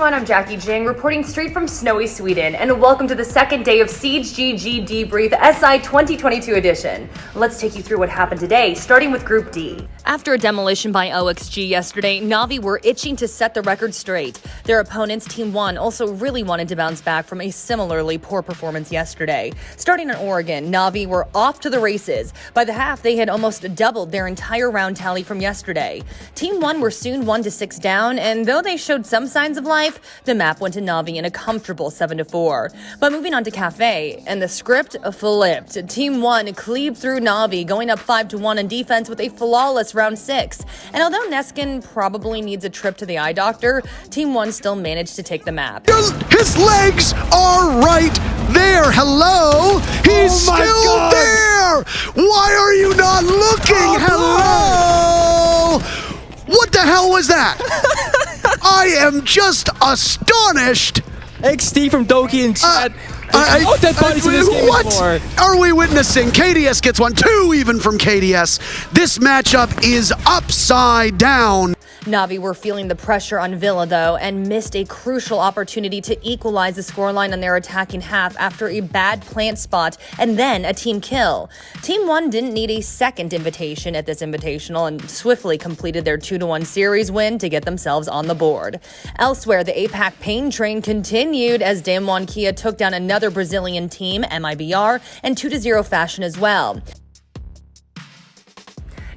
everyone, I'm Jacki Jing, reporting straight from snowy Sweden, and welcome to the second day of SiegeGG Debrief SI 2022 edition. Let's take you through what happened today, starting with Group D. After a demolition by OXG yesterday, Na'Vi were itching to set the record straight. Their opponents, Team 1, also really wanted to bounce back from a similarly poor performance yesterday. Starting in Oregon, Na'Vi were off to the races. By the half, they had almost doubled their entire round tally from yesterday. Team 1 were soon 1-6 down, and though they showed some signs of life, the map went to Na'Vi in a comfortable 7-4. But moving on to Cafe, and the script flipped. Team 1 cleaved through Na'Vi, going up 5-1 in defense with a flawless round 6. And although Neskin probably needs a trip to the eye doctor, Team 1 still managed to take the map. His legs are right there. Hello? He's still there. Why are you not looking? Hello? What the hell was that? I am just astonished. XD from Doki and Chad. Dead bodies in this game what are we witnessing? KDS gets one, 2 even from KDS. This matchup is upside down. Na'Vi were feeling the pressure on Villa, though, and missed a crucial opportunity to equalize the scoreline on their attacking half after a bad plant spot and then a team kill. Team 1 didn't need a second invitation at this invitational and swiftly completed their 2-1 series win to get themselves on the board. Elsewhere, the APAC pain train continued as Damwon Kia took down another Brazilian team, MIBR, in 2-0 fashion as well.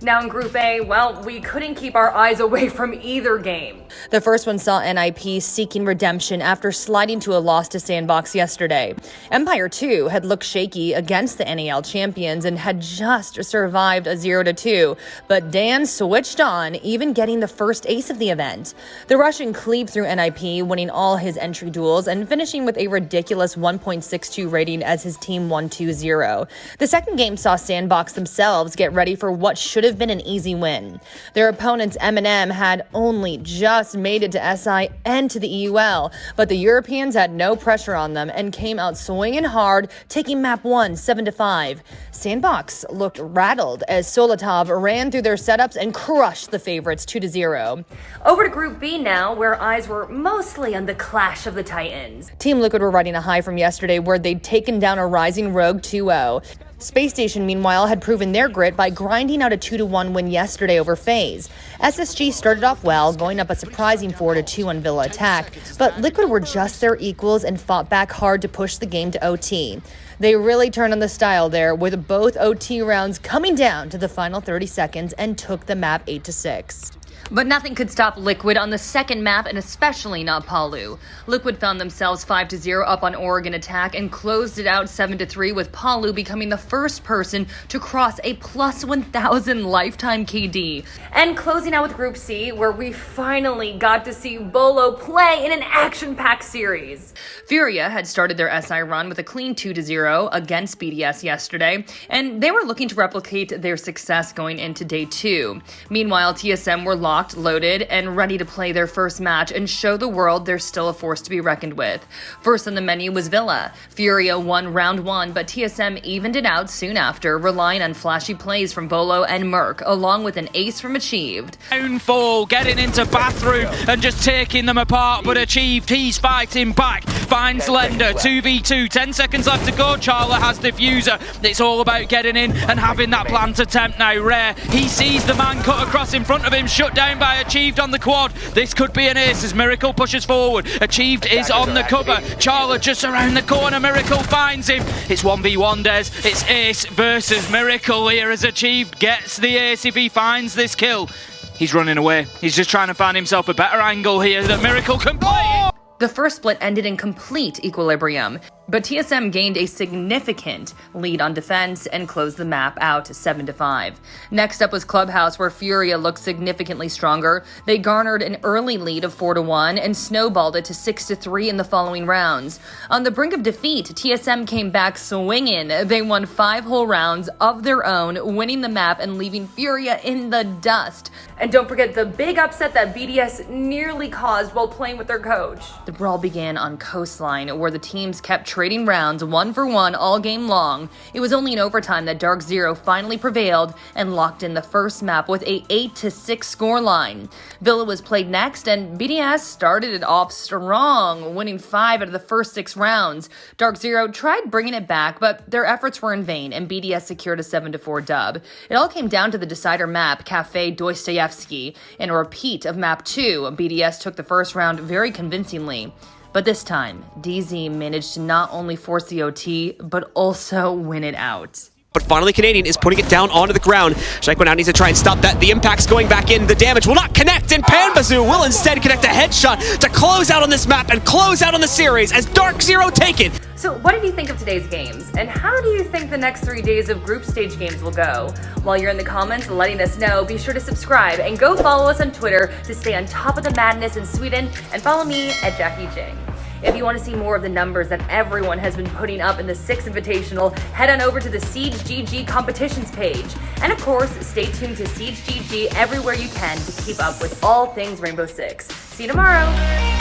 Now in Group A, well, we couldn't keep our eyes away from either game. The first one saw NIP seeking redemption after sliding to a loss to Sandbox yesterday. Empire 2 had looked shaky against the NAL champions and had just survived a 0-2, but Dan switched on, even getting the first ace of the event. The Russian cleaved through NIP, winning all his entry duels and finishing with a ridiculous 1.62 rating as his team won 2-0. The second game saw Sandbox themselves get ready for what should have been an easy win. Their opponents M&M had only just made it to SI and to the EUL, but the Europeans had no pressure on them and came out swinging hard, taking map 1 7-5. Sandbox looked rattled as Solatov ran through their setups and crushed the favorites 2-0. Over to Group B now, where eyes were mostly on the clash of the Titans. Team Liquid were riding a high from yesterday where they'd taken down a rising Rogue 2-0. Space Station, meanwhile, had proven their grit by grinding out a 2-1 win yesterday over FaZe. SSG started off well, going up a surprising 4-2 on Villa attack, but Liquid were just their equals and fought back hard to push the game to OT. They really turned on the style there, with both OT rounds coming down to the final 30 seconds and took the map 8-6. But nothing could stop Liquid on the second map, and especially not Paluh. Liquid found themselves 5-0 up on Oregon attack and closed it out 7-3, with Paluh becoming the first person to cross a plus 1,000 lifetime KD. And closing out with Group C, where we finally got to see Beaulo play in an action-packed series. Furia had started their SI run with a clean 2-0 against BDS yesterday, and they were looking to replicate their success going into day 2. Meanwhile, TSM were locked, loaded, and ready to play their first match and show the world they're still a force to be reckoned with. First on the menu was Villa. Furia won round 1, but TSM evened it out soon after, relying on flashy plays from Beaulo and Merc, along with an ace from Achieved. Downfall, getting into bathroom and just taking them apart, but Achieved, he's fighting back, finds Lender, 2v2, 10 seconds left to go. Charla has diffuser. It's all about getting in and having that plant attempt now. Rare, he sees the man cut across in front of him, shut down by Achieved on the quad. This could be an ace as Miracle pushes forward. Achieved is on the cover. Charla just around the corner. Miracle finds him. It's 1v1 Des. It's ace versus Miracle here as Achieved gets the ace if he finds this kill. He's running away. He's just trying to find himself a better angle here that Miracle can play. The first split ended in complete equilibrium, but TSM gained a significant lead on defense and closed the map out 7-5. Next up was Clubhouse, where Furia looked significantly stronger. They garnered an early lead of 4-1 and snowballed it to 6-3 in the following rounds. On the brink of defeat, TSM came back swinging. They won 5 whole rounds of their own, winning the map and leaving Furia in the dust. And don't forget the big upset that BDS nearly caused while playing with their coach. The brawl began on Coastline, where the teams kept trading trading rounds 1-for-1 all game long. It was only in overtime that Dark Zero finally prevailed and locked in the first map with a 8-6 scoreline. Beaulo was played next, and BDS started it off strong, winning 5 out of the first 6 rounds. Dark Zero tried bringing it back, but their efforts were in vain, and BDS secured a 7-4 dub. It all came down to the decider map, Cafe Dostoyevsky. In a repeat of map 2, BDS took the first round very convincingly. But this time, DZ managed to not only force the OT, but also win it out. But finally, Canadian is putting it down onto the ground. Shikhar now needs to try and stop that. The impact's going back in. The damage will not connect, and Panbazoo will instead connect a headshot to close out on this map and close out on the series as Dark Zero take it. So what did you think of today's games? And how do you think the next 3 days of group stage games will go? While you're in the comments letting us know, be sure to subscribe and go follow us on Twitter to stay on top of the madness in Sweden, and follow me at Jacki Jing. If you want to see more of the numbers that everyone has been putting up in the Six Invitational, head on over to the SiegeGG competitions page. And of course, stay tuned to SiegeGG everywhere you can to keep up with all things Rainbow Six. See you tomorrow!